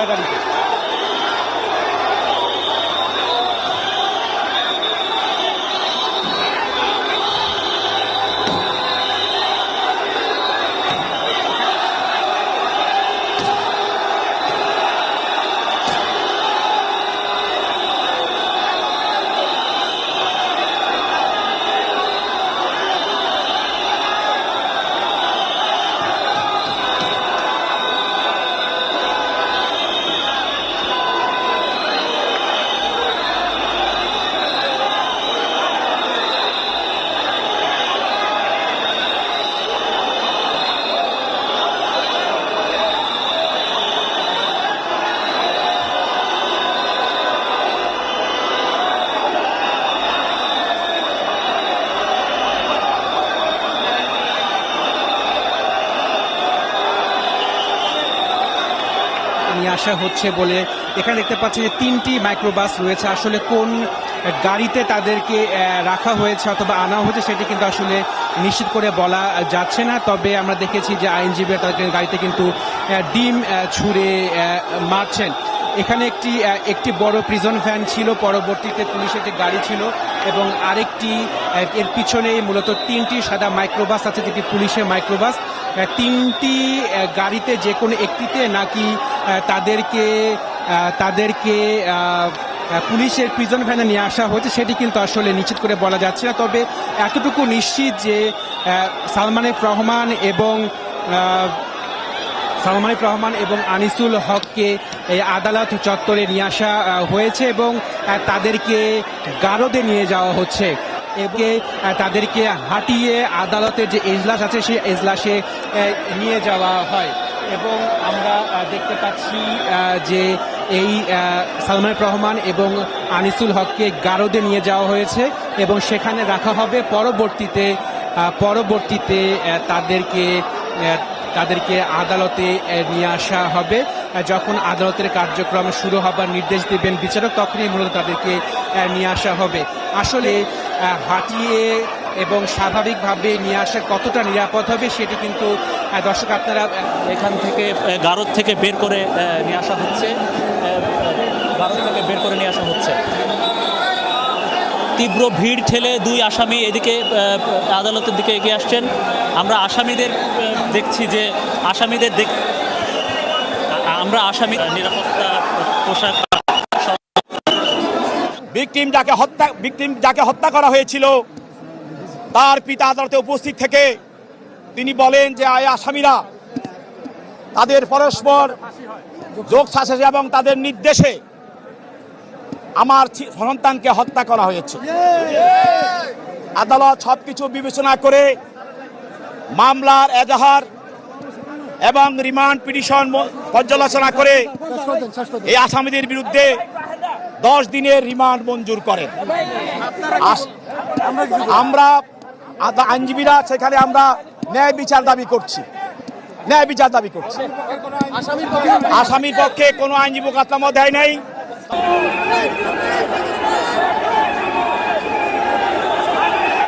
কারাগারিতে। নিয়ে আসা হচ্ছে বলে এখানে দেখতে পাচ্ছি যে 3টি মাইক্রোবাস রয়েছে। আসলে কোন গাড়িতে তাদেরকে রাখা হয়েছে অথবা আনা হয়েছে সেটি কিন্তু আসলে নিশ্চিত করে বলা যাচ্ছে না। তবে আমরা দেখেছি যে আইনজীবীরা তাদের গাড়িতে কিন্তু ডিম ছুঁড়ে মারছেন। এখানে একটি বড় প্রিজন ভ্যান ছিল, পরবর্তীতে পুলিশের যে গাড়ি ছিল এবং আরেকটি এর পিছনেই মূলত 3টি সাদা মাইক্রোবাস আছে, যেটি পুলিশের মাইক্রোবাস। 3টি গাড়িতে যে কোনো একটিতে নাকি তাদেরকে পুলিশের প্রিজন ভ্যানে নিয়ে আসা হয়েছে সেটি কিন্তু আসলে নিশ্চিত করে বলা যাচ্ছে না। তবে এতটুকু নিশ্চিত যে সালমান এফ রহমান এবং আনিসুল হককে এই আদালত চত্বরে নিয়ে আসা হয়েছে এবং তাদেরকে গারদে নিয়ে যাওয়া হচ্ছে এবং তাদেরকে হাঁটিয়ে আদালতের যে এজলাস আছে সেই এজলাসে নিয়ে যাওয়া হয়। এবং আমরা দেখতে পাচ্ছি যে এই সালমান এফ রহমান এবং আনিসুল হককে গারদে নিয়ে যাওয়া হয়েছে এবং সেখানে রাখা হবে। পরবর্তীতে তাদেরকে আদালতে নিয়ে আসা হবে। যখন আদালতের কার্যক্রম শুরু হবার নির্দেশ দেবেন বিচারক, তখনই মূলত তাদেরকে নিয়ে আসা হবে। আসলে হাঁটিয়ে এবং স্বাভাবিকভাবে নিয়ে আসা কতটা নিরাপদ হবে সেটি কিন্তু দর্শক আপনারা এখান থেকে গারদ থেকে বের করে নিয়ে আসা হচ্ছে। তীব্র ভিড় ঠেলে 2 আসামি এদিকে আদালতের দিকে এগিয়ে আসছেন। আমরা আসামিদের দেখছি যে আসামি নিরাপত্তা পোশাক, ভিকটিম যাকে হত্যা করা হয়েছিল তার পিতা আদালতে উপস্থিত থেকে তিনি বলেন যে আসামিরা তাদের পরস্পর যোগসাজশে এবং তাদের নির্দেশে আমার সন্তানকে হত্যা করা হয়েছে। আদালত সবকিছু বিবেচনা করে মামলার এজাহার এবং রিমান্ড পিটিশন পর্যালোচনা করে এই আসামিদের বিরুদ্ধে 10 দিনের রিমান্ড মঞ্জুর করেন। আমরা আইনজীবীরা সেখানে আমরা ন্যায় বিচার দাবি করছি। আসামির পক্ষে কোনো আইনজীবী মতামত দেয় নাই।